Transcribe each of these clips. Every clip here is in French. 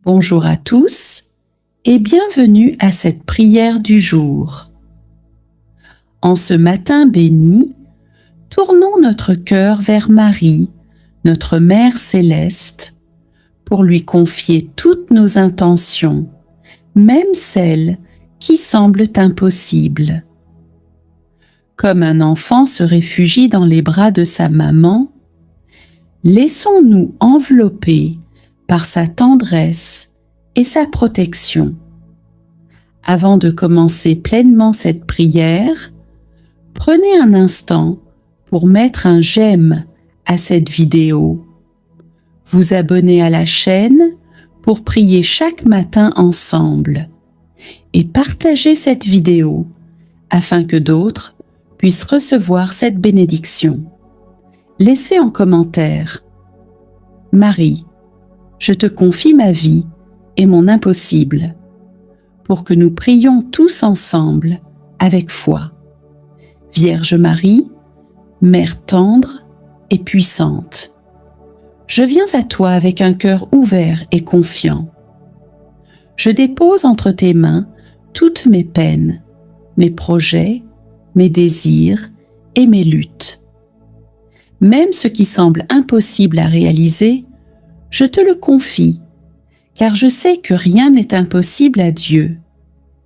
Bonjour à tous et bienvenue à cette prière du jour. En ce matin béni, tournons notre cœur vers Marie, notre Mère céleste, pour lui confier toutes nos intentions, même celles qui semblent impossibles. Comme un enfant se réfugie dans les bras de sa maman, laissons-nous envelopper par sa tendresse et sa protection. Avant de commencer pleinement cette prière, prenez un instant pour mettre un j'aime à cette vidéo, vous abonner à la chaîne pour prier chaque matin ensemble et partager cette vidéo afin que d'autres puissent recevoir cette bénédiction. Laissez en commentaire: Marie, je te confie ma vie et mon impossible, pour que nous prions tous ensemble avec foi. Vierge Marie, Mère tendre et puissante, je viens à toi avec un cœur ouvert et confiant. Je dépose entre tes mains toutes mes peines, mes projets, mes désirs et mes luttes. Même ce qui semble impossible à réaliser, je te le confie, car je sais que rien n'est impossible à Dieu,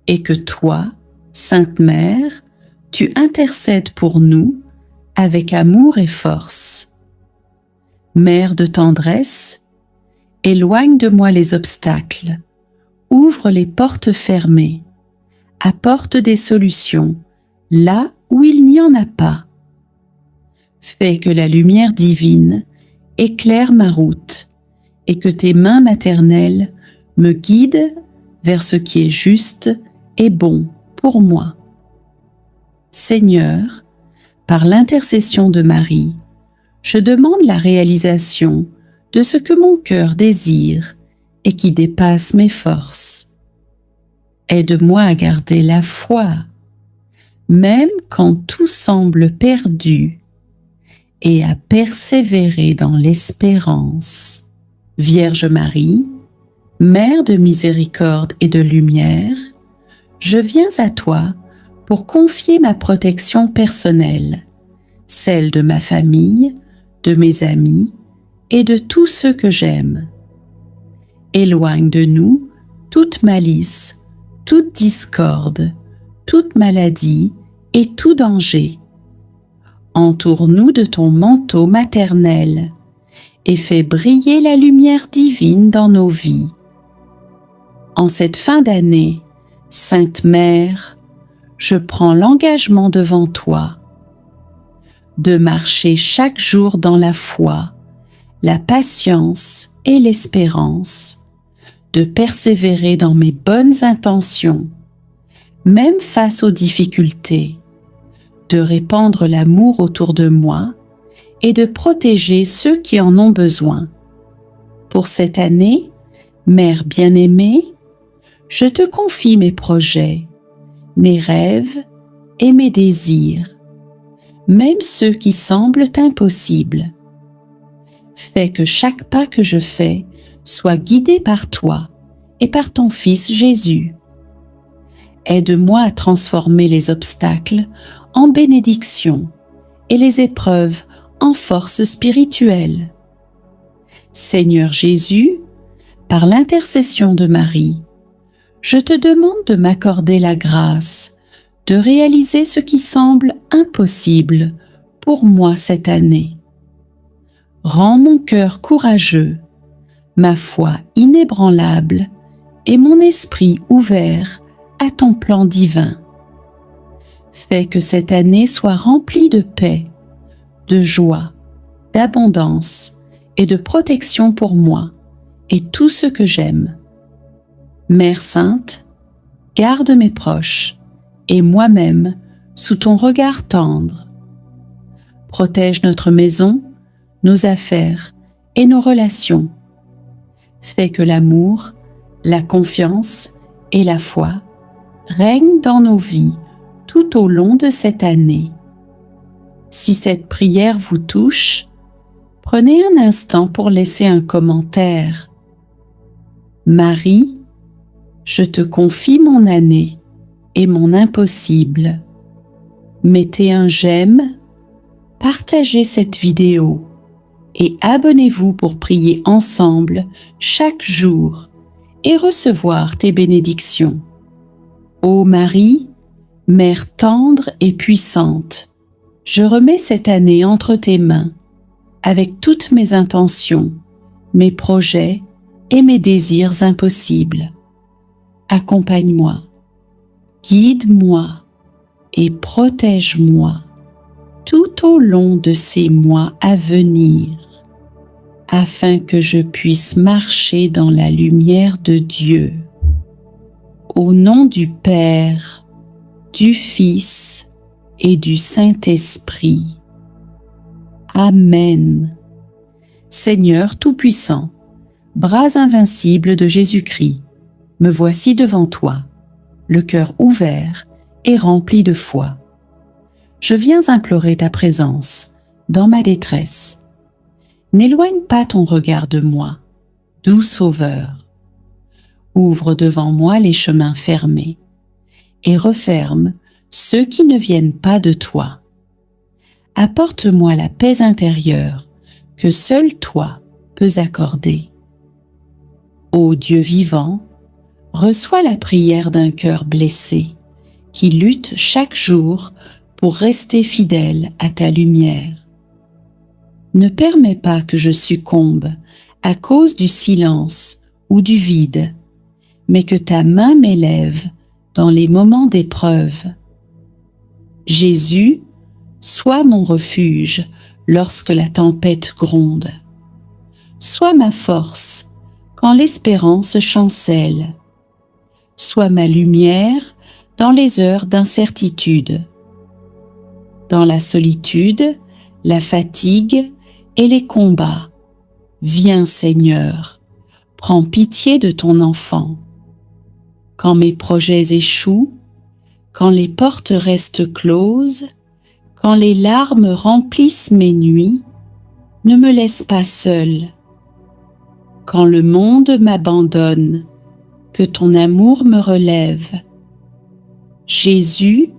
et que toi, Sainte Mère, tu intercèdes pour nous avec amour et force. Mère de tendresse, éloigne de moi les obstacles, ouvre les portes fermées, apporte des solutions là où il n'y en a pas. Fais que la lumière divine éclaire ma route et que tes mains maternelles me guident vers ce qui est juste et bon pour moi. Seigneur, par l'intercession de Marie, je demande la réalisation de ce que mon cœur désire et qui dépasse mes forces. Aide-moi à garder la foi, même quand tout semble perdu, et à persévérer dans l'espérance. Vierge Marie, Mère de miséricorde et de lumière, je viens à toi pour confier ma protection personnelle, celle de ma famille, de mes amis et de tous ceux que j'aime. Éloigne de nous toute malice, toute discorde, toute maladie et tout danger. Entoure-nous de ton manteau maternel et fais briller la lumière divine dans nos vies. En cette fin d'année, Sainte Mère, je prends l'engagement devant toi de marcher chaque jour dans la foi, la patience et l'espérance, de persévérer dans mes bonnes intentions, même face aux difficultés, de répandre l'amour autour de moi et de protéger ceux qui en ont besoin. Pour cette année, Mère bien-aimée, je te confie mes projets, mes rêves et mes désirs, même ceux qui semblent impossibles. Fais que chaque pas que je fais soit guidé par toi et par ton Fils Jésus. Aide-moi à transformer les obstacles en bénédiction et les épreuves en force spirituelle. Seigneur Jésus, par l'intercession de Marie, je te demande de m'accorder la grâce de réaliser ce qui semble impossible pour moi cette année. Rends mon cœur courageux, ma foi inébranlable et mon esprit ouvert à ton plan divin. Fais que cette année soit remplie de paix, de joie, d'abondance et de protection pour moi et tous ceux que j'aime. Mère Sainte, garde mes proches et moi-même sous ton regard tendre. Protège notre maison, nos affaires et nos relations. Fais que l'amour, la confiance et la foi règnent dans nos vies tout au long de cette année. Si cette prière vous touche, prenez un instant pour laisser un commentaire. Marie, je te confie mon année et mon impossible. Mettez un j'aime, partagez cette vidéo et abonnez-vous pour prier ensemble chaque jour et recevoir tes bénédictions. Ô Marie, Mère tendre et puissante, je remets cette année entre tes mains avec toutes mes intentions, mes projets et mes désirs impossibles. Accompagne-moi, guide-moi et protège-moi tout au long de ces mois à venir, afin que je puisse marcher dans la lumière de Dieu. Au nom du Père, du Fils et du Saint-Esprit. Amen. Seigneur Tout-Puissant, bras invincible de Jésus-Christ, me voici devant toi, le cœur ouvert et rempli de foi. Je viens implorer ta présence dans ma détresse. N'éloigne pas ton regard de moi, doux Sauveur. Ouvre devant moi les chemins fermés et referme ceux qui ne viennent pas de toi. Apporte-moi la paix intérieure que seul toi peux accorder. Ô Dieu vivant, reçois la prière d'un cœur blessé qui lutte chaque jour pour rester fidèle à ta lumière. Ne permets pas que je succombe à cause du silence ou du vide, mais que ta main m'élève dans les moments d'épreuve. Jésus, sois mon refuge lorsque la tempête gronde. Sois ma force quand l'espérance chancelle. Sois ma lumière dans les heures d'incertitude. Dans la solitude, la fatigue et les combats, viens Seigneur, prends pitié de ton enfant. Quand mes projets échouent, quand les portes restent closes, quand les larmes remplissent mes nuits, ne me laisse pas seul. Quand le monde m'abandonne, que ton amour me relève. Jésus,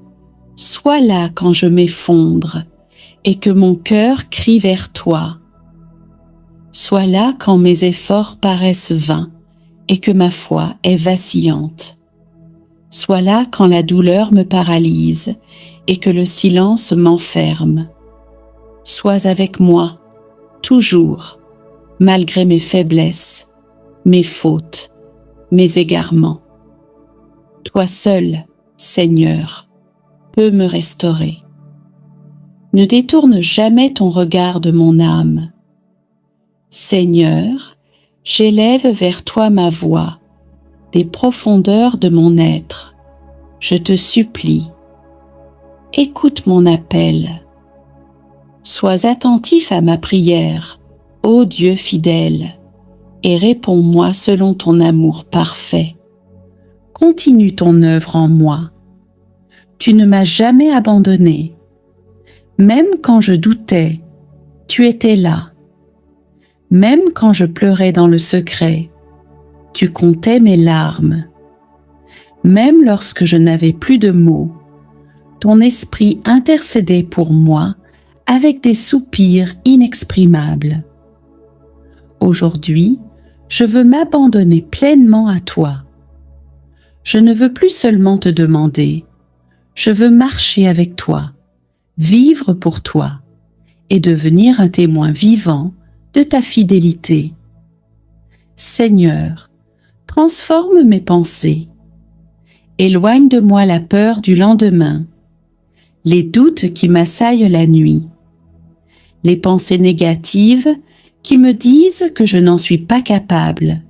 sois là quand je m'effondre et que mon cœur crie vers toi. Sois là quand mes efforts paraissent vains et que ma foi est vacillante. Sois là quand la douleur me paralyse et que le silence m'enferme. Sois avec moi, toujours, malgré mes faiblesses, mes fautes, mes égarements. Toi seul, Seigneur, peux me restaurer. Ne détourne jamais ton regard de mon âme. Seigneur, j'élève vers toi ma voix, des profondeurs de mon être. Je te supplie, écoute mon appel. Sois attentif à ma prière, ô Dieu fidèle, et réponds-moi selon ton amour parfait. Continue ton œuvre en moi. Tu ne m'as jamais abandonné. Même quand je doutais, tu étais là. Même quand je pleurais dans le secret, tu comptais mes larmes. Même lorsque je n'avais plus de mots, ton esprit intercédait pour moi avec des soupirs inexprimables. Aujourd'hui, je veux m'abandonner pleinement à toi. Je ne veux plus seulement te demander, je veux marcher avec toi, vivre pour toi et devenir un témoin vivant de ta fidélité. Seigneur, transforme mes pensées. Éloigne de moi la peur du lendemain, les doutes qui m'assaillent la nuit, les pensées négatives qui me disent que je n'en suis pas capable.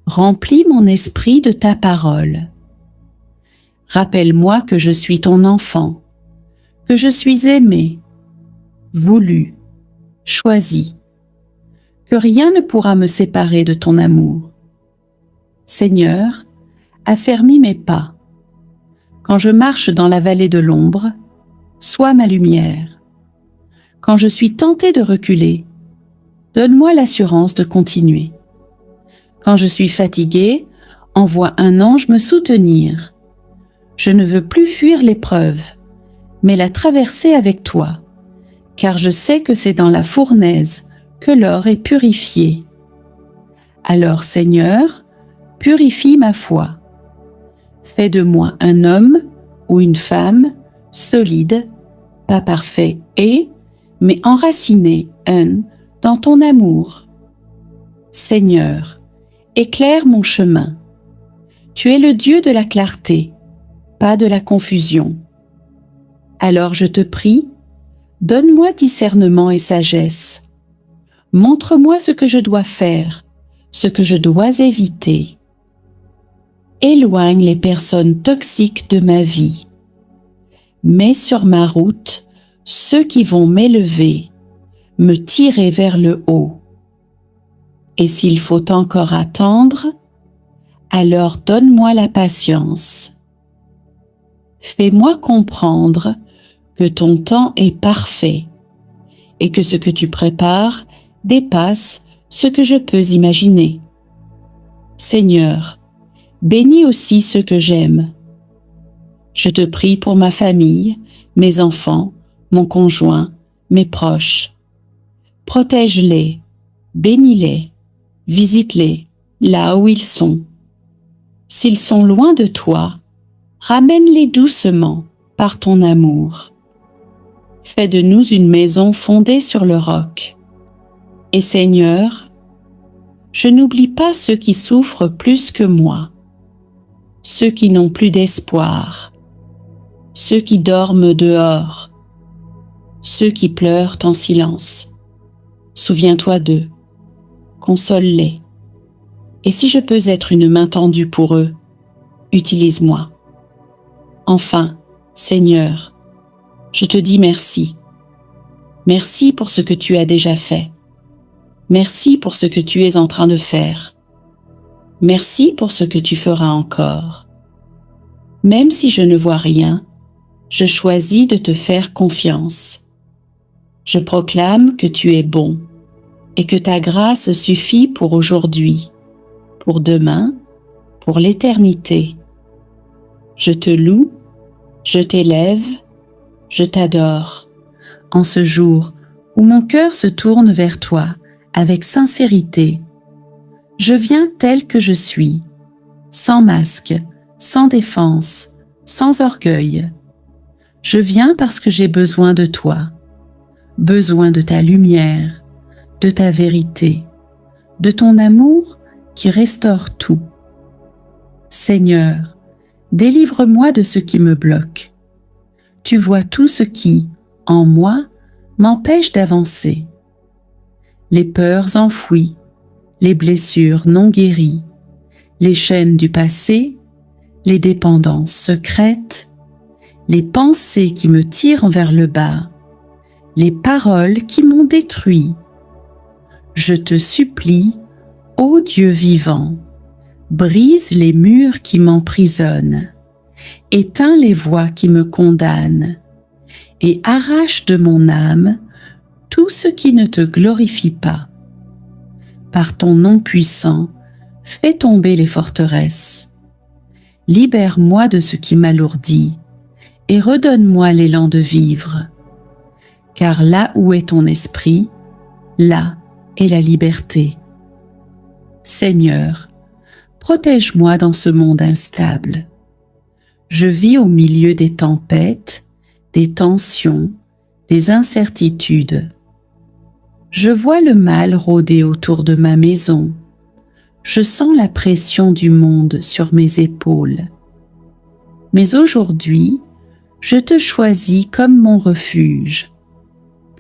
Remplis mon esprit de ta parole. Rappelle-moi que je suis ton enfant, que je suis aimé, voulu, choisi, que rien ne pourra me séparer de ton amour. Seigneur, affermis mes pas. Quand je marche dans la vallée de l'ombre, sois ma lumière. Quand je suis tenté de reculer, donne-moi l'assurance de continuer. Quand je suis fatigué, envoie un ange me soutenir. Je ne veux plus fuir l'épreuve, mais la traverser avec toi, car je sais que c'est dans la fournaise que l'or est purifié. Alors, Seigneur, purifie ma foi. Fais de moi un homme ou une femme solide, pas parfait mais enraciné, dans ton amour. Seigneur, éclaire mon chemin. Tu es le Dieu de la clarté, pas de la confusion. Alors je te prie, donne-moi discernement et sagesse. Montre-moi ce que je dois faire, ce que je dois éviter. Éloigne les personnes toxiques de ma vie. Mets sur ma route ceux qui vont m'élever, me tirer vers le haut. Et s'il faut encore attendre, alors donne-moi la patience. Fais-moi comprendre que ton temps est parfait et que ce que tu prépares dépasse ce que je peux imaginer. Seigneur, bénis aussi ceux que j'aime. Je te prie pour ma famille, mes enfants, mon conjoint, mes proches. Protège-les, bénis-les, visite-les là où ils sont. S'ils sont loin de toi, ramène-les doucement par ton amour. Fais de nous une maison fondée sur le roc. Et Seigneur, je n'oublie pas ceux qui souffrent plus que moi, ceux qui n'ont plus d'espoir, ceux qui dorment dehors, ceux qui pleurent en silence. Souviens-toi d'eux, console-les. Et si je peux être une main tendue pour eux, utilise-moi. Enfin, Seigneur, je te dis merci. Merci pour ce que tu as déjà fait. Merci pour ce que tu es en train de faire. Merci pour ce que tu feras encore. Même si je ne vois rien, je choisis de te faire confiance. Je proclame que tu es bon et que ta grâce suffit pour aujourd'hui, pour demain, pour l'éternité. Je te loue, je t'élève, je t'adore. En ce jour où mon cœur se tourne vers toi avec sincérité, je viens tel que je suis, sans masque, sans défense, sans orgueil. Je viens parce que j'ai besoin de toi, besoin de ta lumière, de ta vérité, de ton amour qui restaure tout. Seigneur, délivre-moi de ce qui me bloque. Tu vois tout ce qui, en moi, m'empêche d'avancer. Les peurs enfouies, les blessures non guéries, les chaînes du passé, les dépendances secrètes, les pensées qui me tirent vers le bas, les paroles qui m'ont détruit. Je te supplie, ô Dieu vivant, brise les murs qui m'emprisonnent, éteins les voix qui me condamnent, et arrache de mon âme tout ce qui ne te glorifie pas. Par ton nom puissant, fais tomber les forteresses. Libère-moi de ce qui m'alourdit et redonne-moi l'élan de vivre. Car là où est ton esprit, là est la liberté. Seigneur, protège-moi dans ce monde instable. Je vis au milieu des tempêtes, des tensions, des incertitudes. Je vois le mal rôder autour de ma maison. Je sens la pression du monde sur mes épaules. Mais aujourd'hui, je te choisis comme mon refuge.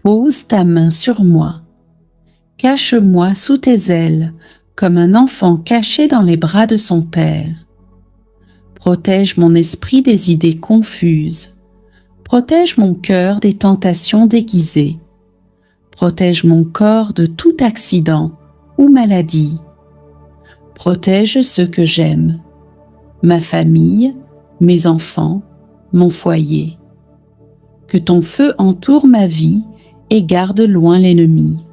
Pose ta main sur moi. Cache-moi sous tes ailes comme un enfant caché dans les bras de son père. Protège mon esprit des idées confuses. Protège mon cœur des tentations déguisées. Protège mon corps de tout accident ou maladie. Protège ceux que j'aime, ma famille, mes enfants, mon foyer. Que ton feu entoure ma vie et garde loin l'ennemi.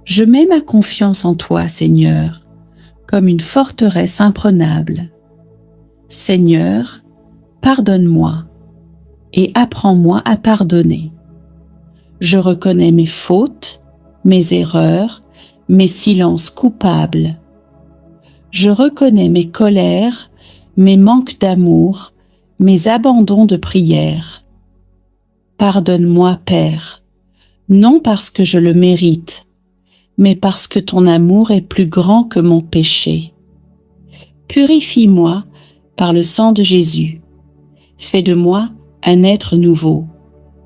Je mets ma confiance en toi, Seigneur, comme une forteresse imprenable. Seigneur, pardonne-moi et apprends-moi à pardonner. Je reconnais mes fautes, mes erreurs, mes silences coupables. Je reconnais mes colères, mes manques d'amour, mes abandons de prière. Pardonne-moi, Père, non parce que je le mérite, mais parce que ton amour est plus grand que mon péché. Purifie-moi par le sang de Jésus. Fais de moi un être nouveau.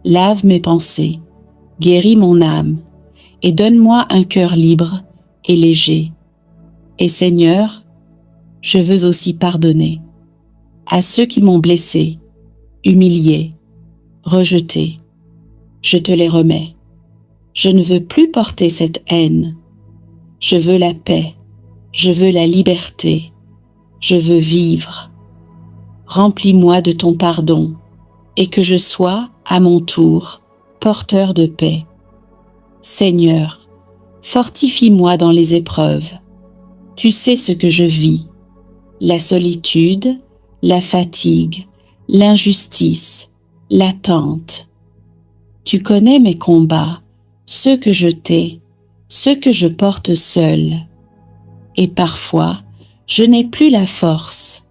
Lave mes pensées, guéris mon âme, et donne-moi un cœur libre et léger. Et Seigneur, je veux aussi pardonner à ceux qui m'ont blessé, humilié, rejeté. Je te les remets. Je ne veux plus porter cette haine. Je veux la paix. Je veux la liberté. Je veux vivre. Remplis-moi de ton pardon et que je sois, à mon tour, porteur de paix. Seigneur, fortifie-moi dans les épreuves. Tu sais ce que je vis, la solitude, la fatigue, l'injustice, l'attente. Tu connais mes combats, ceux que je tais, ceux que je porte seul. Et parfois, je n'ai plus la force,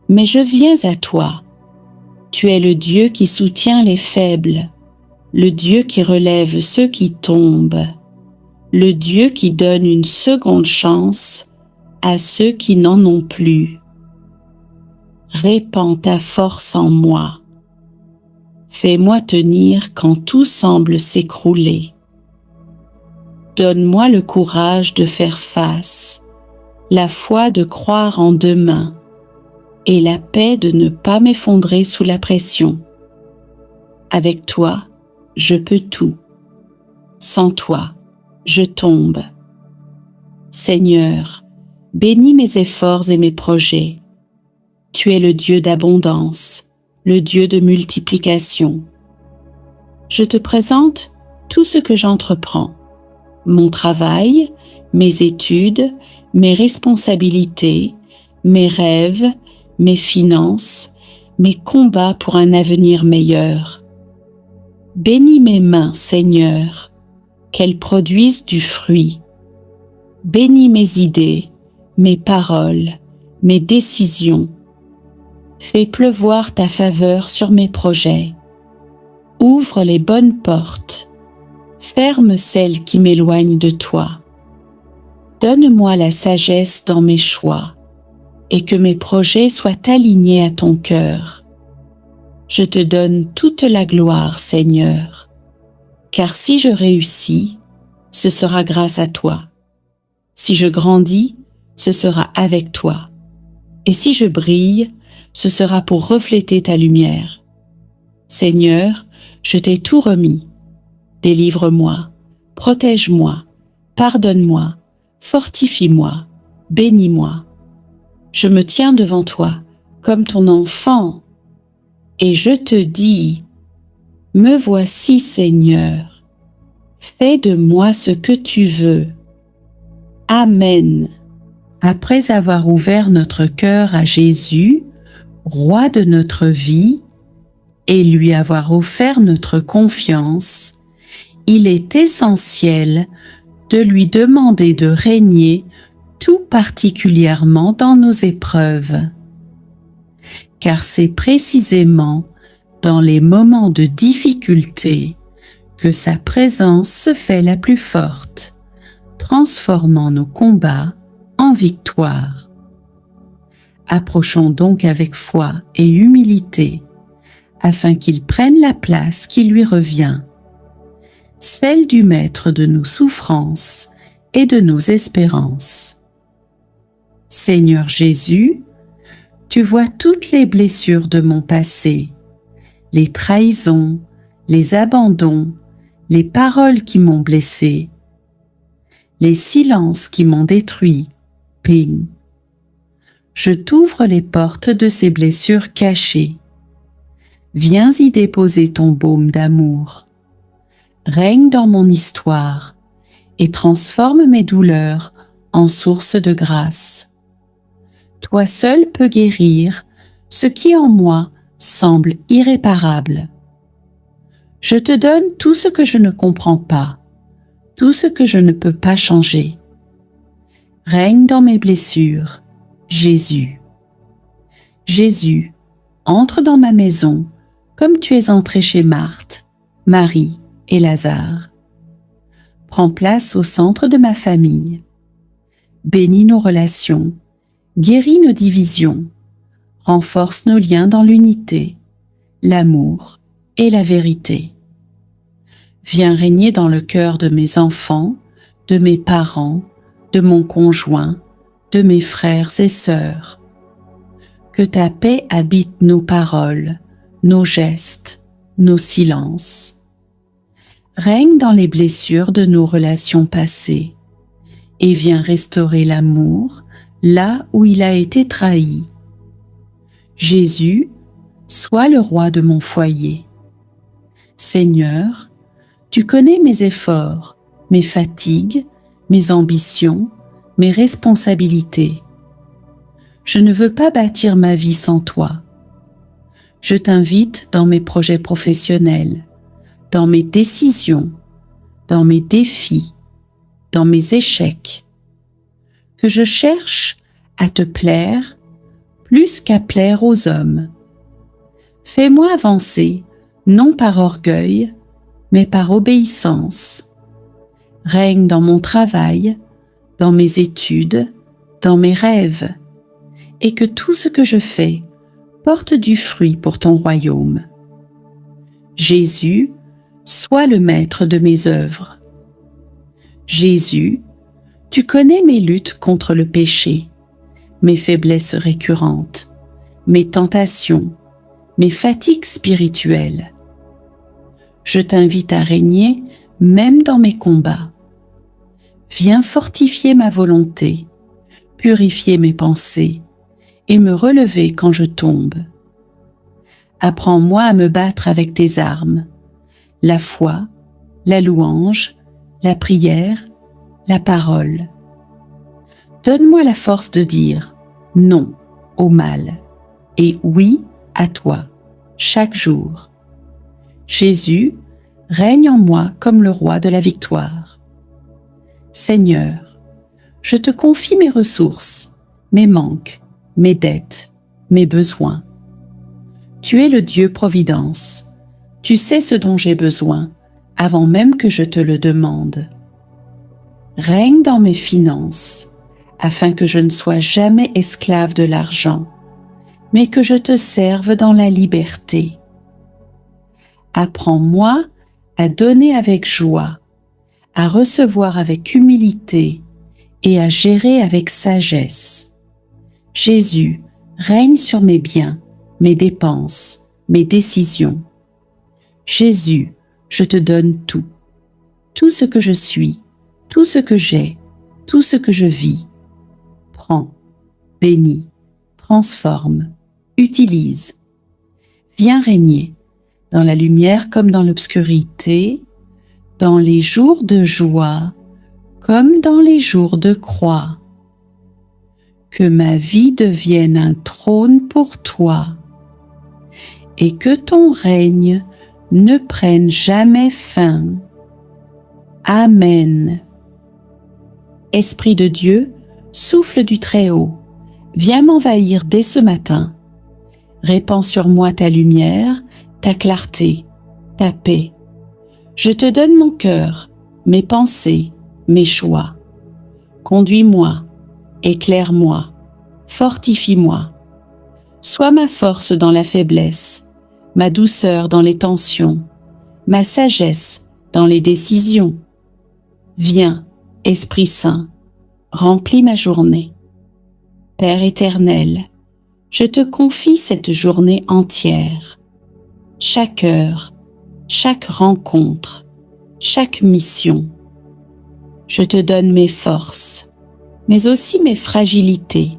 mais je viens à toi. Tu es le Dieu qui soutient les faibles, le Dieu qui relève ceux qui tombent, le Dieu qui donne une seconde chance à ceux qui n'en ont plus. Répands ta force en moi. Fais-moi tenir quand tout semble s'écrouler. Donne-moi le courage de faire face, la foi de croire en demain et la paix de ne pas m'effondrer sous la pression. Avec toi, je peux tout. Sans toi, je tombe. Seigneur, bénis mes efforts et mes projets. Tu es le Dieu d'abondance, le Dieu de multiplication. Je te présente tout ce que j'entreprends, mon travail, mes études, mes responsabilités, mes rêves, mes finances, mes combats pour un avenir meilleur. Bénis mes mains, Seigneur, qu'elles produisent du fruit. Bénis mes idées, mes paroles, mes décisions. Fais pleuvoir ta faveur sur mes projets. Ouvre les bonnes portes. Ferme celles qui m'éloignent de toi. Donne-moi la sagesse dans mes choix et que mes projets soient alignés à ton cœur. Je te donne toute la gloire, Seigneur, car si je réussis, ce sera grâce à toi. Si je grandis, ce sera avec toi. Et si je brille, ce sera pour refléter ta lumière. Seigneur, je t'ai tout remis. Délivre-moi, protège-moi, pardonne-moi, fortifie-moi, bénis-moi. Je me tiens devant toi comme ton enfant et je te dis, me voici Seigneur, fais de moi ce que tu veux. Amen. Après avoir ouvert notre cœur à Jésus, roi de notre vie, et lui avoir offert notre confiance, il est essentiel de lui demander de régner tout particulièrement dans nos épreuves. Car c'est précisément dans les moments de difficulté que sa présence se fait la plus forte, transformant nos combats en victoire. Approchons donc avec foi et humilité, afin qu'il prenne la place qui lui revient, celle du maître de nos souffrances et de nos espérances. Seigneur Jésus, tu vois toutes les blessures de mon passé, les trahisons, les abandons, les paroles qui m'ont blessé, les silences qui m'ont détruit. Ping. Je t'ouvre les portes de ces blessures cachées. Viens y déposer ton baume d'amour. Règne dans mon histoire et transforme mes douleurs en source de grâce. Toi seul peux guérir ce qui en moi semble irréparable. Je te donne tout ce que je ne comprends pas, tout ce que je ne peux pas changer. Règne dans mes blessures, Jésus. Jésus, entre dans ma maison comme tu es entré chez Marthe, Marie et Lazare. Prends place au centre de ma famille. Bénis nos relations, guéris nos divisions, renforce nos liens dans l'unité, l'amour et la vérité. Viens régner dans le cœur de mes enfants, de mes parents, de mon conjoint, de mes frères et sœurs. Que ta paix habite nos paroles, nos gestes, nos silences. Règne dans les blessures de nos relations passées et viens restaurer l'amour là où il a été trahi. Jésus, sois le roi de mon foyer. Seigneur, tu connais mes efforts, mes fatigues, mes ambitions, mes responsabilités. Je ne veux pas bâtir ma vie sans toi. Je t'invite dans mes projets professionnels, dans mes décisions, dans mes défis, dans mes échecs. Que je cherche à te plaire plus qu'à plaire aux hommes. Fais-moi avancer, non par orgueil, mais par obéissance. Règne dans mon travail, dans mes études, dans mes rêves, et que tout ce que je fais porte du fruit pour ton royaume. Jésus, sois le maître de mes œuvres. Jésus, tu connais mes luttes contre le péché, mes faiblesses récurrentes, mes tentations, mes fatigues spirituelles. Je t'invite à régner même dans mes combats. Viens fortifier ma volonté, purifier mes pensées et me relever quand je tombe. Apprends-moi à me battre avec tes armes, la foi, la louange, la prière, la parole. Donne-moi la force de dire non au mal et oui à toi, chaque jour. Jésus, règne en moi comme le roi de la victoire. Seigneur, je te confie mes ressources, mes manques, mes dettes, mes besoins. Tu es le Dieu Providence. Tu sais ce dont j'ai besoin avant même que je te le demande. Règne dans mes finances, afin que je ne sois jamais esclave de l'argent, mais que je te serve dans la liberté. Apprends-moi à donner avec joie, à recevoir avec humilité et à gérer avec sagesse. Jésus, règne sur mes biens, mes dépenses, mes décisions. Jésus, je te donne tout, tout ce que je suis, tout ce que j'ai, tout ce que je vis. Prends, bénis, transforme, utilise. Viens régner dans la lumière comme dans l'obscurité, dans les jours de joie comme dans les jours de croix. Que ma vie devienne un trône pour toi et que ton règne ne prenne jamais fin. Amen. Esprit de Dieu, souffle du Très-Haut, viens m'envahir dès ce matin. Répands sur moi ta lumière, ta clarté, ta paix. Je te donne mon cœur, mes pensées, mes choix. Conduis-moi, éclaire-moi, fortifie-moi. Sois ma force dans la faiblesse, ma douceur dans les tensions, ma sagesse dans les décisions. Viens, Esprit Saint, remplis ma journée. Père éternel, je te confie cette journée entière. Chaque heure, chaque rencontre, chaque mission. Je te donne mes forces, mais aussi mes fragilités.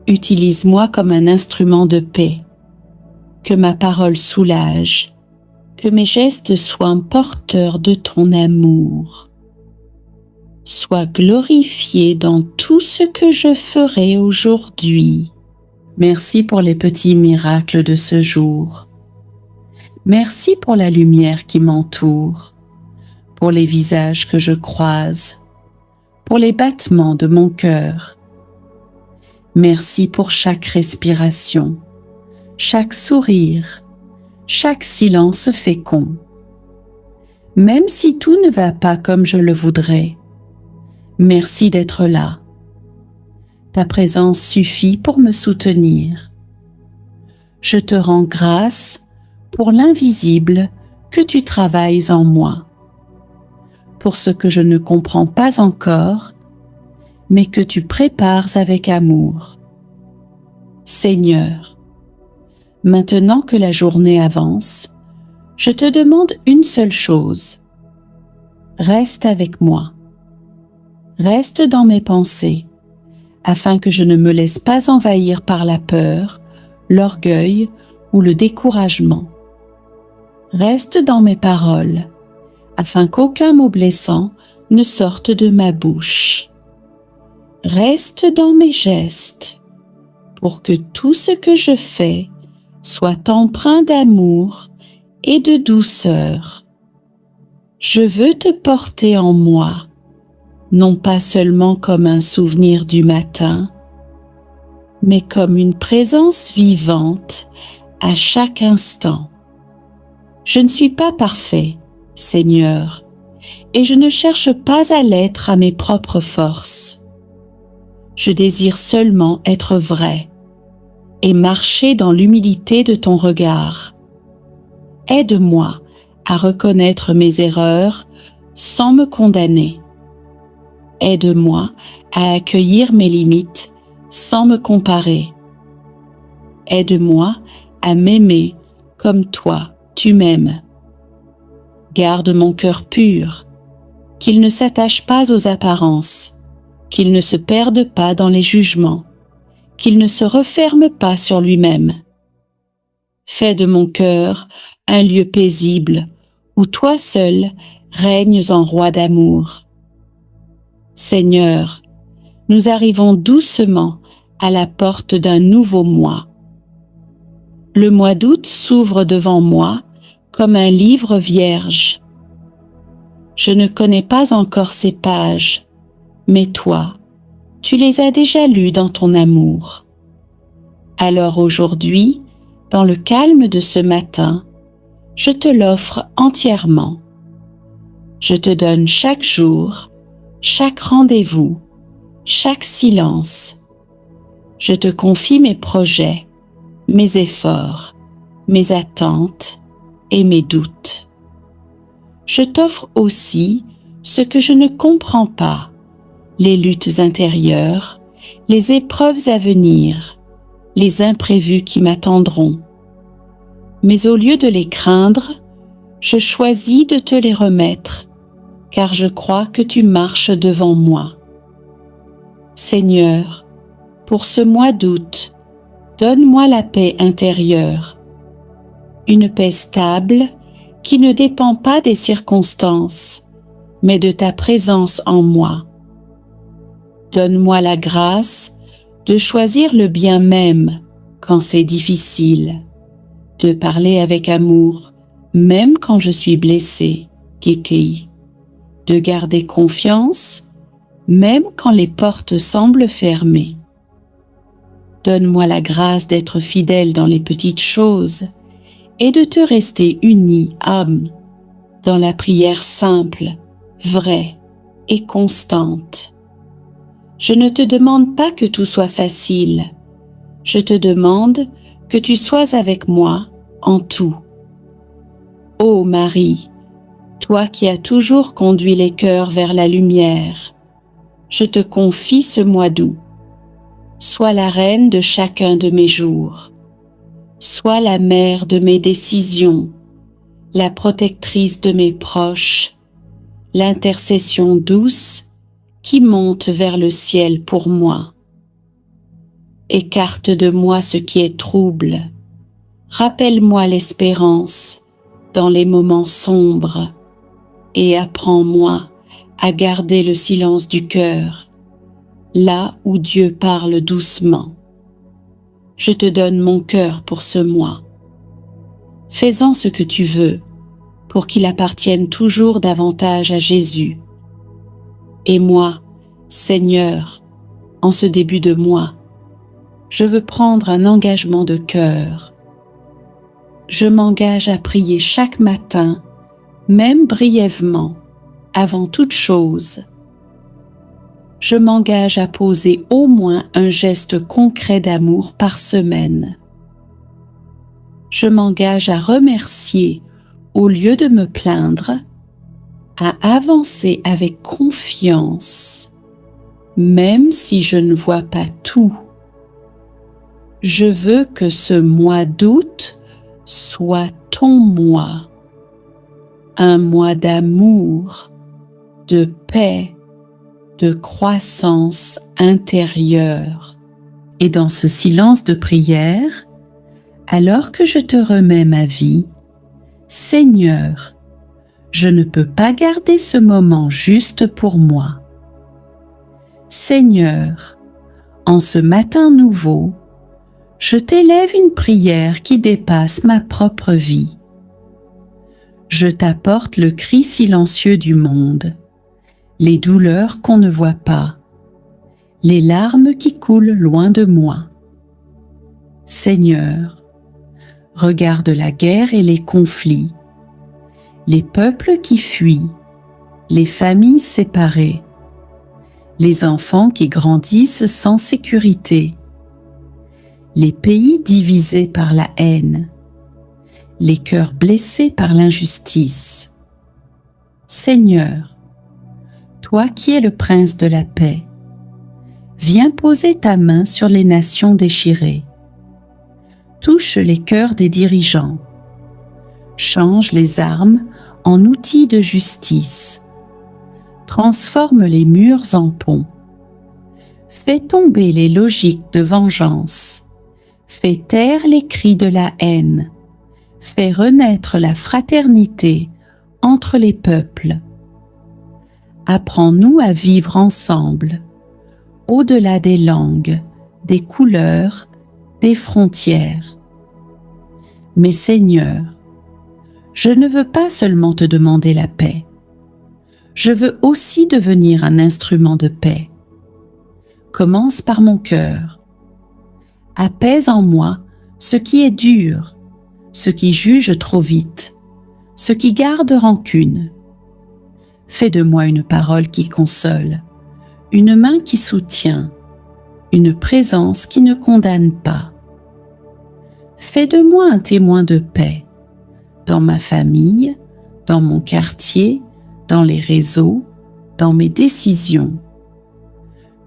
Utilise-moi comme un instrument de paix. Que ma parole soulage, que mes gestes soient porteurs de ton amour. sois glorifié dans tout ce que je ferai aujourd'hui. Merci pour les petits miracles de ce jour. Merci pour la lumière qui m'entoure, pour les visages que je croise, pour les battements de mon cœur. Merci pour chaque respiration, chaque sourire, chaque silence fécond. Même si tout ne va pas comme je le voudrais, merci d'être là. Ta présence suffit pour me soutenir. Je te rends grâce pour l'invisible que tu travailles en moi, pour ce que je ne comprends pas encore, mais que tu prépares avec amour. Seigneur, maintenant que la journée avance, je te demande une seule chose. Reste avec moi. Reste dans mes pensées, afin que je ne me laisse pas envahir par la peur, l'orgueil ou le découragement. Reste dans mes paroles, afin qu'aucun mot blessant ne sorte de ma bouche. Reste dans mes gestes, pour que tout ce que je fais soit empreint d'amour et de douceur. Je veux te porter en moi, non pas seulement comme un souvenir du matin, mais comme une présence vivante à chaque instant. Je ne suis pas parfait, Seigneur, et je ne cherche pas à l'être à mes propres forces. Je désire seulement être vrai et marcher dans l'humilité de ton regard. Aide-moi à reconnaître mes erreurs sans me condamner. Aide-moi à accueillir mes limites sans me comparer. Aide-moi à m'aimer comme toi, tu m'aimes. Garde mon cœur pur, qu'il ne s'attache pas aux apparences, qu'il ne se perde pas dans les jugements, qu'il ne se referme pas sur lui-même. Fais de mon cœur un lieu paisible où toi seul règnes en roi d'amour. Seigneur, nous arrivons doucement à la porte d'un nouveau mois. Le mois d'août s'ouvre devant moi comme un livre vierge. Je ne connais pas encore ces pages, mais toi, tu les as déjà lues dans ton amour. Alors aujourd'hui, dans le calme de ce matin, je te l'offre entièrement. Je te donne chaque jour, chaque rendez-vous, chaque silence. Je te confie mes projets, mes efforts, mes attentes et mes doutes. Je t'offre aussi ce que je ne comprends pas, les luttes intérieures, les épreuves à venir, les imprévus qui m'attendront. Mais au lieu de les craindre, je choisis de te les remettre, car je crois que tu marches devant moi. Seigneur, pour ce mois d'août, donne-moi la paix intérieure, une paix stable qui ne dépend pas des circonstances, mais de ta présence en moi. Donne-moi la grâce de choisir le bien même quand c'est difficile, de parler avec amour même quand je suis blessée, Kiki, de garder confiance même quand les portes semblent fermées. Donne-moi la grâce d'être fidèle dans les petites choses et de te rester unie, âme, dans la prière simple, vraie et constante. Je ne te demande pas que tout soit facile, je te demande que tu sois avec moi en tout. Ô Marie, toi qui as toujours conduit les cœurs vers la lumière, je te confie ce mois d'août. Sois la reine de chacun de mes jours. Sois la mère de mes décisions, la protectrice de mes proches, l'intercession douce qui monte vers le ciel pour moi. Écarte de moi ce qui est trouble. Rappelle-moi l'espérance dans les moments sombres et apprends-moi à garder le silence du cœur, là où Dieu parle doucement. Je te donne mon cœur pour ce mois. Fais-en ce que tu veux, pour qu'il appartienne toujours davantage à Jésus. Et moi, Seigneur, en ce début de mois, je veux prendre un engagement de cœur. Je m'engage à prier chaque matin, même brièvement, avant toute chose. Je m'engage à poser au moins un geste concret d'amour par semaine. Je m'engage à remercier au lieu de me plaindre, à avancer avec confiance, même si je ne vois pas tout. Je veux que ce mois d'août soit ton mois, un mois d'amour, de paix, de croissance intérieure. Et dans ce silence de prière, alors que je te remets ma vie, Seigneur, je ne peux pas garder ce moment juste pour moi. Seigneur, en ce matin nouveau, je t'élève une prière qui dépasse ma propre vie. Je t'apporte le cri silencieux du monde, les douleurs qu'on ne voit pas, les larmes qui coulent loin de moi. Seigneur, regarde la guerre et les conflits, les peuples qui fuient, les familles séparées, les enfants qui grandissent sans sécurité, les pays divisés par la haine, les cœurs blessés par l'injustice. Seigneur, toi qui es le prince de la paix, viens poser ta main sur les nations déchirées. Touche les cœurs des dirigeants. Change les armes en outils de justice. Transforme les murs en ponts. Fais tomber les logiques de vengeance. Fais taire les cris de la haine. Fais renaître la fraternité entre les peuples. Apprends-nous à vivre ensemble, au-delà des langues, des couleurs, des frontières. Mais Seigneur, je ne veux pas seulement te demander la paix. Je veux aussi devenir un instrument de paix. Commence par mon cœur. Apaise en moi ce qui est dur, ce qui juge trop vite, ce qui garde rancune. Fais de moi une parole qui console, une main qui soutient, une présence qui ne condamne pas. Fais de moi un témoin de paix, dans ma famille, dans mon quartier, dans les réseaux, dans mes décisions.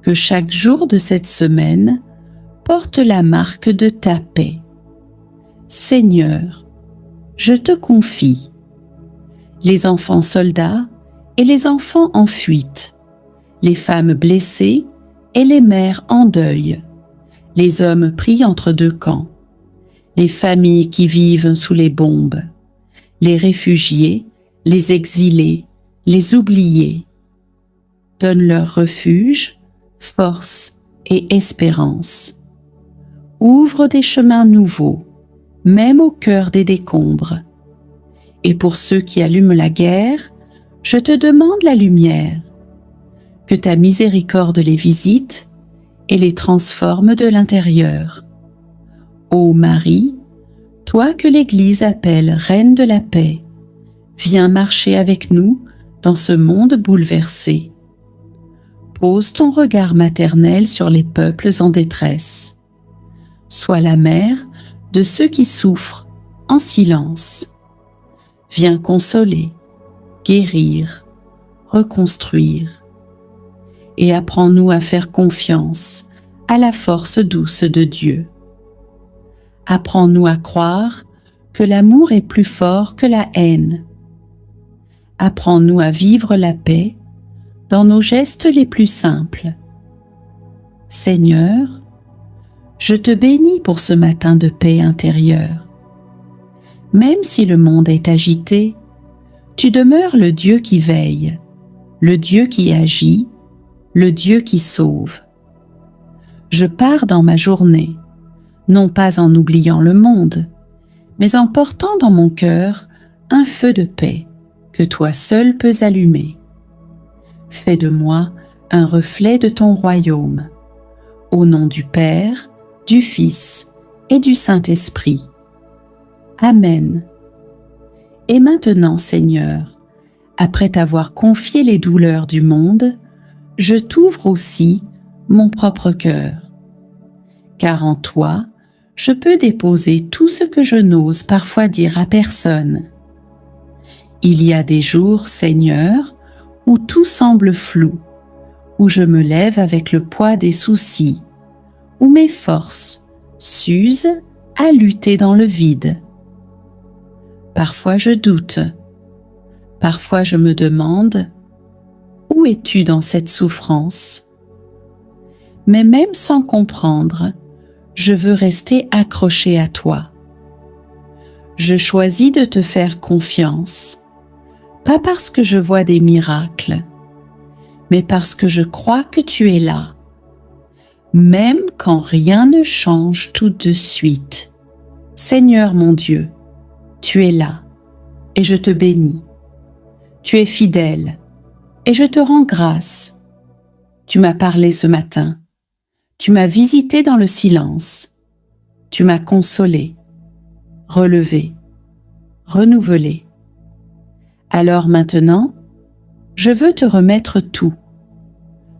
Que chaque jour de cette semaine porte la marque de ta paix. Seigneur, je te confie les enfants soldats et les enfants en fuite, les femmes blessées et les mères en deuil, les hommes pris entre deux camps, les familles qui vivent sous les bombes, les réfugiés, les exilés, les oubliés. Donne-leur refuge, force et espérance. Ouvre des chemins nouveaux, même au cœur des décombres. Et pour ceux qui allument la guerre, je te demande la lumière. Que ta miséricorde les visite et les transforme de l'intérieur. Ô Marie, toi que l'Église appelle Reine de la paix, viens marcher avec nous dans ce monde bouleversé. Pose ton regard maternel sur les peuples en détresse. Sois la mère de ceux qui souffrent en silence. Viens consoler, guérir, reconstruire. Et apprends-nous à faire confiance à la force douce de Dieu. Apprends-nous à croire que l'amour est plus fort que la haine. Apprends-nous à vivre la paix dans nos gestes les plus simples. Seigneur, je te bénis pour ce matin de paix intérieure. Même si le monde est agité, tu demeures le Dieu qui veille. le Dieu qui agit, le Dieu qui sauve. Je pars dans ma journée, non pas en oubliant le monde, mais en portant dans mon cœur un feu de paix que toi seul peux allumer. Fais de moi un reflet de ton royaume. Au nom du Père, du Fils et du Saint-Esprit. Amen. Et maintenant, Seigneur, après t'avoir confié les douleurs du monde, je t'ouvre aussi mon propre cœur. Car en toi, je peux déposer tout ce que je n'ose parfois dire à personne. Il y a des jours, Seigneur, où tout semble flou, où je me lève avec le poids des soucis, où mes forces s'usent à lutter dans le vide. Parfois je doute, parfois je me demande « Où es-tu dans cette souffrance ?» Mais même sans comprendre, je veux rester accroché à toi. Je choisis de te faire confiance, pas parce que je vois des miracles, mais parce que je crois que tu es là, même quand rien ne change tout de suite. Seigneur mon Dieu, tu es là, et je te bénis. Tu es fidèle, et je te rends grâce. Tu m'as parlé ce matin, tu m'as visité dans le silence, tu m'as consolé, relevé, renouvelé. Alors maintenant, je veux te remettre tout.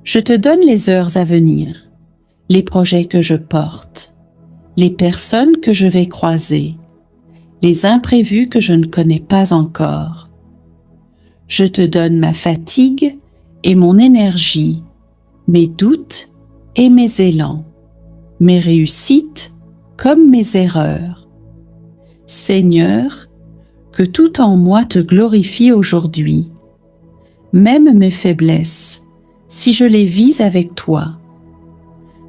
Je te donne les heures à venir, les projets que je porte, les personnes que je vais croiser, les imprévus que je ne connais pas encore. Je te donne ma fatigue et mon énergie, mes doutes et mes élans, mes réussites comme mes erreurs. Seigneur, que tout en moi te glorifie aujourd'hui, même mes faiblesses, si je les vis avec toi,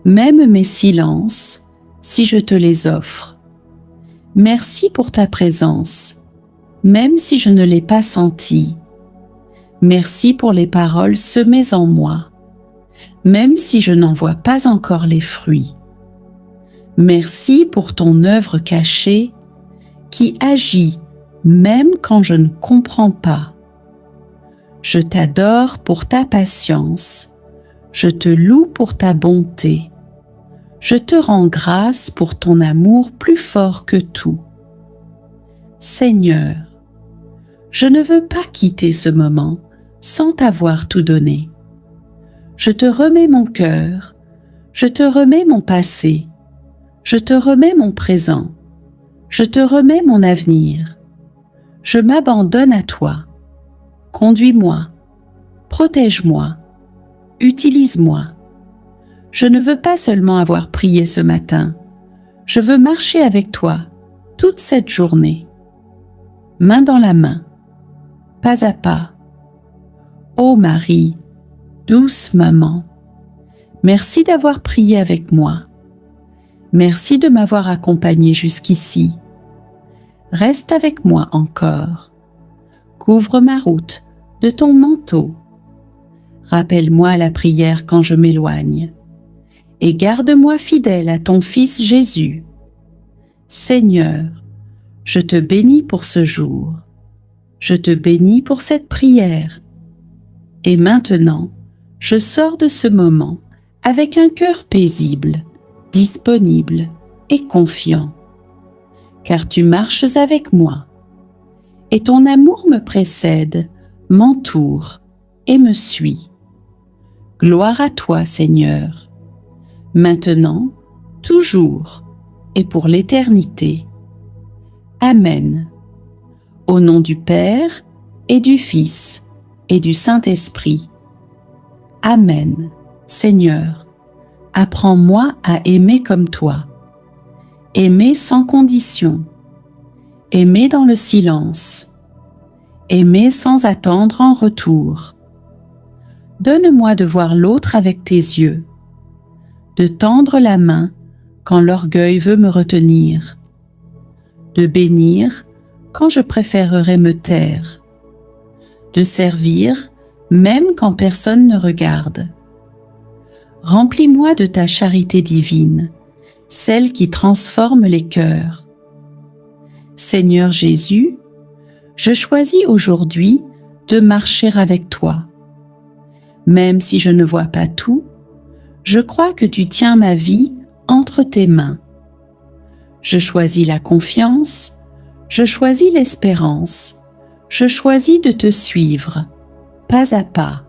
même mes silences, si je te les offre. Merci pour ta présence, même si je ne l'ai pas sentie. Merci pour les paroles semées en moi, même si je n'en vois pas encore les fruits. Merci pour ton œuvre cachée qui agit même quand je ne comprends pas. Je t'adore pour ta patience, je te loue pour ta bonté. Je te rends grâce pour ton amour plus fort que tout. Seigneur, je ne veux pas quitter ce moment sans t'avoir tout donné. Je te remets mon cœur, je te remets mon passé, je te remets mon présent, je te remets mon avenir. Je m'abandonne à toi. Conduis-moi, protège-moi, utilise-moi. Je ne veux pas seulement avoir prié ce matin, je veux marcher avec toi toute cette journée. Main dans la main, pas à pas. Ô Marie, douce maman, merci d'avoir prié avec moi. Merci de m'avoir accompagnée jusqu'ici. Reste avec moi encore. Couvre ma route de ton manteau. Rappelle-moi la prière quand je m'éloigne. Et garde-moi fidèle à ton Fils Jésus. Seigneur, je te bénis pour ce jour. Je te bénis pour cette prière. Et maintenant, je sors de ce moment avec un cœur paisible, disponible et confiant. Car tu marches avec moi, et ton amour me précède, m'entoure et me suit. Gloire à toi, Seigneur, maintenant, toujours et pour l'éternité. Amen. Au nom du Père et du Fils et du Saint-Esprit. Amen. Seigneur, apprends-moi à aimer comme toi. Aimer sans condition. Aimer dans le silence. Aimer sans attendre en retour. Donne-moi de voir l'autre avec tes yeux. De tendre la main quand l'orgueil veut me retenir. De bénir quand je préférerais me taire. De servir même quand personne ne regarde. Remplis-moi de ta charité divine, celle qui transforme les cœurs. Seigneur Jésus, je choisis aujourd'hui de marcher avec toi. Même si je ne vois pas tout, je crois que tu tiens ma vie entre tes mains. Je choisis la confiance, je choisis l'espérance, je choisis de te suivre, pas à pas.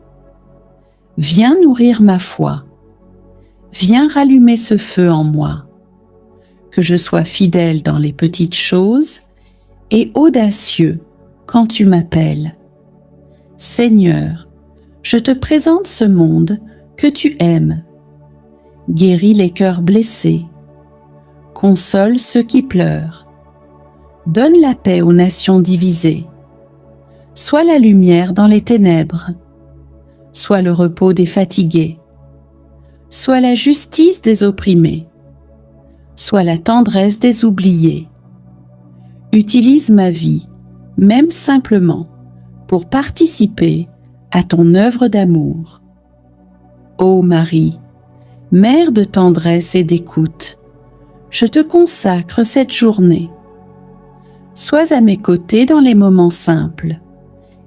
Viens nourrir ma foi, viens rallumer ce feu en moi, que je sois fidèle dans les petites choses et audacieux quand tu m'appelles. Seigneur, je te présente ce monde que tu aimes. Guéris les cœurs blessés, console ceux qui pleurent, donne la paix aux nations divisées, sois la lumière dans les ténèbres, sois le repos des fatigués, sois la justice des opprimés, sois la tendresse des oubliés. Utilise ma vie, même simplement, pour participer à ton œuvre d'amour. Ô Marie, Mère de tendresse et d'écoute, je te consacre cette journée. Sois à mes côtés dans les moments simples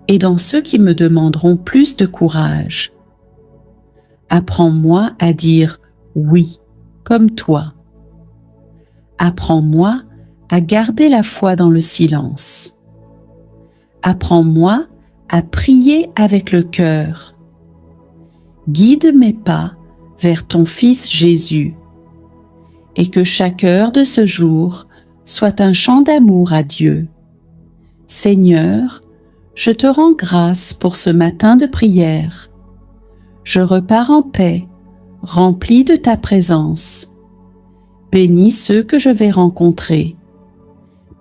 et dans ceux qui me demanderont plus de courage. Apprends-moi à dire oui, comme toi. Apprends-moi à garder la foi dans le silence. Apprends-moi à prier avec le cœur. Guide mes pas vers ton Fils Jésus, et que chaque heure de ce jour soit un chant d'amour à Dieu. Seigneur, je te rends grâce pour ce matin de prière. Je repars en paix, rempli de ta présence. Bénis ceux que je vais rencontrer.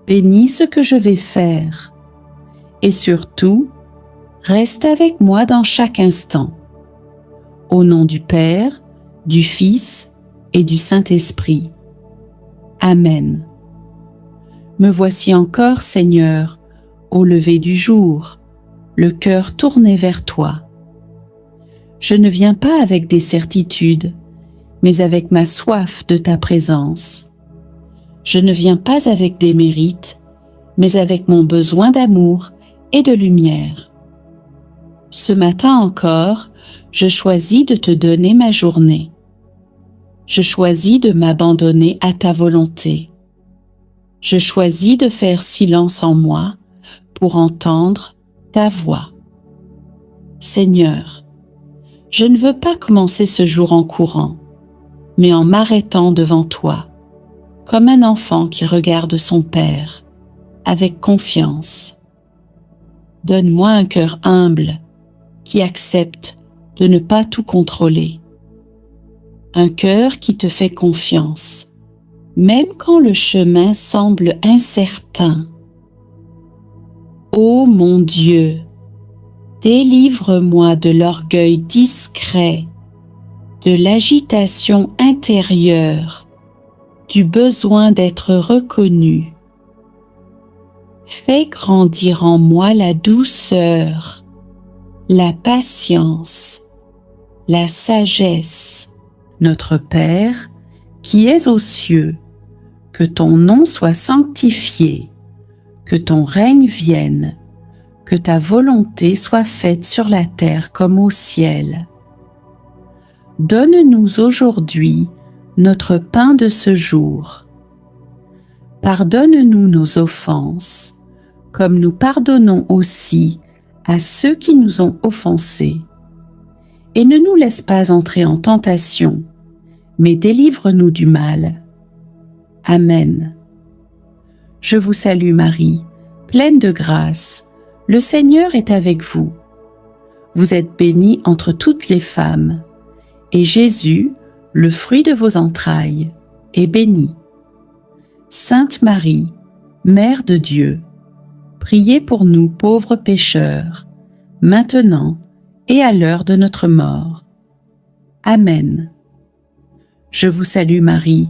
Bénis ce que je vais faire. Et surtout, reste avec moi dans chaque instant. Au nom du Père, du Fils et du Saint-Esprit. Amen. Me voici encore, Seigneur, au lever du jour, le cœur tourné vers toi. Je ne viens pas avec des certitudes, mais avec ma soif de ta présence. Je ne viens pas avec des mérites, mais avec mon besoin d'amour et de lumière. Ce matin encore, je choisis de te donner ma journée. Je choisis de m'abandonner à ta volonté. Je choisis de faire silence en moi pour entendre ta voix. Seigneur, je ne veux pas commencer ce jour en courant, mais en m'arrêtant devant toi, comme un enfant qui regarde son Père, avec confiance. Donne-moi un cœur humble, qui accepte de ne pas tout contrôler. Un cœur qui te fait confiance, même quand le chemin semble incertain. Ô mon Dieu, délivre-moi de l'orgueil discret, de l'agitation intérieure, du besoin d'être reconnu. Fais grandir en moi la douceur, la patience, la sagesse. Notre Père, qui es aux cieux, que ton nom soit sanctifié, que ton règne vienne, que ta volonté soit faite sur la terre comme au ciel. Donne-nous aujourd'hui notre pain de ce jour. Pardonne-nous nos offenses, comme nous pardonnons aussi à ceux qui nous ont offensés. Et ne nous laisse pas entrer en tentation, mais délivre-nous du mal. Amen. Je vous salue Marie, pleine de grâce, le Seigneur est avec vous. Vous êtes bénie entre toutes les femmes, et Jésus, le fruit de vos entrailles, est béni. Sainte Marie, Mère de Dieu, priez pour nous pauvres pécheurs, maintenant et à l'heure de notre mort. Amen. Je vous salue Marie,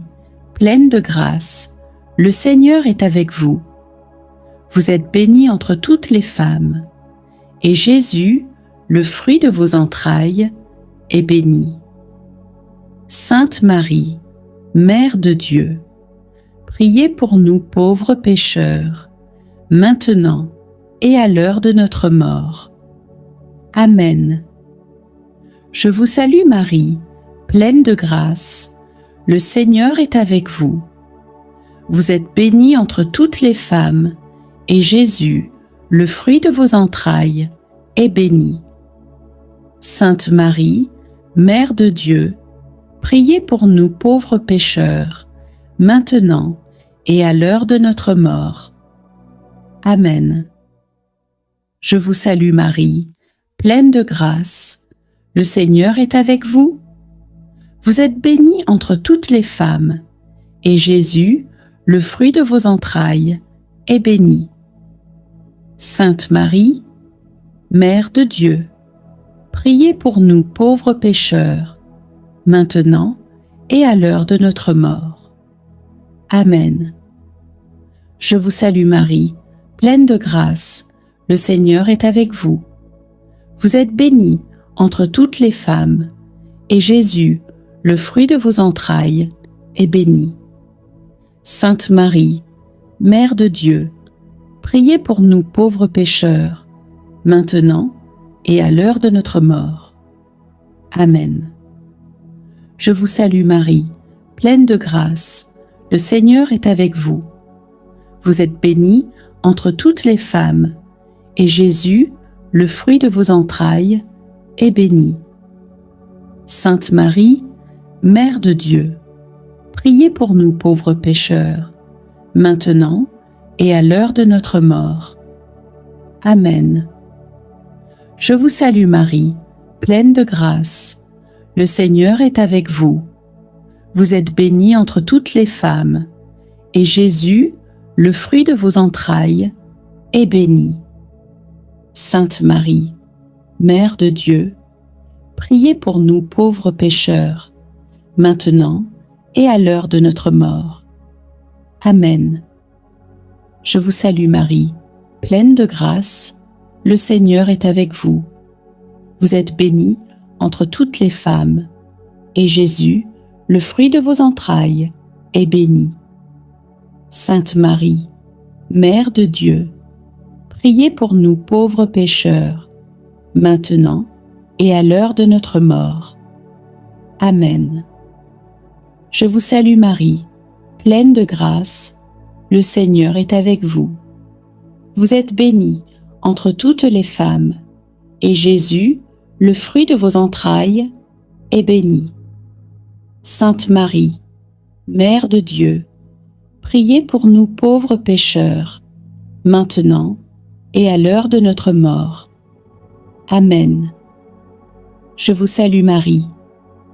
pleine de grâce, le Seigneur est avec vous. Vous êtes bénie entre toutes les femmes, et Jésus, le fruit de vos entrailles, est béni. Sainte Marie, Mère de Dieu, priez pour nous pauvres pécheurs, maintenant et à l'heure de notre mort. Amen. Je vous salue Marie, pleine de grâce, le Seigneur est avec vous. Vous êtes bénie entre toutes les femmes, et Jésus, le fruit de vos entrailles, est béni. Sainte Marie, Mère de Dieu, priez pour nous pauvres pécheurs, maintenant et à l'heure de notre mort. Amen. Je vous salue Marie, pleine de grâce, le Seigneur est avec vous. Vous êtes bénie entre toutes les femmes, et Jésus, le fruit de vos entrailles, est béni. Sainte Marie, Mère de Dieu, priez pour nous pauvres pécheurs, maintenant et à l'heure de notre mort. Amen. Je vous salue Marie, pleine de grâce, le Seigneur est avec vous. Vous êtes bénie entre toutes les femmes, et Jésus, le fruit de vos entrailles, est béni. Sainte Marie, Mère de Dieu, priez pour nous pauvres pécheurs, maintenant et à l'heure de notre mort. Amen. Je vous salue Marie, pleine de grâce, le Seigneur est avec vous. Vous êtes bénie entre toutes les femmes, et Jésus, le fruit de vos entrailles, est béni. Sainte Marie, Mère de Dieu, priez pour nous pauvres pécheurs, maintenant et à l'heure de notre mort. Amen. Je vous salue Marie, pleine de grâce, le Seigneur est avec vous. Vous êtes bénie entre toutes les femmes, et Jésus, le fruit de vos entrailles, est béni. Sainte Marie, Mère de Dieu, priez pour nous pauvres pécheurs, maintenant et à l'heure de notre mort. Amen. Je vous salue Marie, pleine de grâce, le Seigneur est avec vous. Vous êtes bénie entre toutes les femmes, et Jésus, le fruit de vos entrailles, est béni. Sainte Marie, Mère de Dieu, priez pour nous pauvres pécheurs, maintenant et à l'heure de notre mort. Amen. Je vous salue Marie, pleine de grâce, le Seigneur est avec vous. Vous êtes bénie entre toutes les femmes, et Jésus, le fruit de vos entrailles, est béni. Sainte Marie, Mère de Dieu, priez pour nous pauvres pécheurs, maintenant et à l'heure de notre mort. Amen. Je vous salue Marie,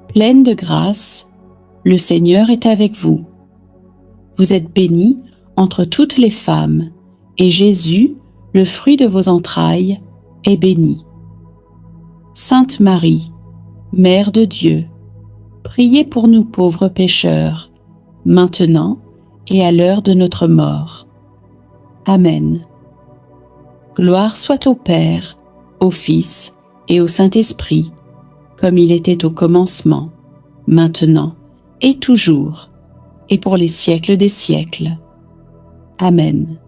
pleine de grâce, le Seigneur est avec vous. Vous êtes bénie entre toutes les femmes, et Jésus, le fruit de vos entrailles, est béni. Sainte Marie, Mère de Dieu, priez pour nous pauvres pécheurs, maintenant et à l'heure de notre mort. Amen. Gloire soit au Père, au Fils et au Saint-Esprit, comme il était au commencement, maintenant et toujours, et pour les siècles des siècles. Amen.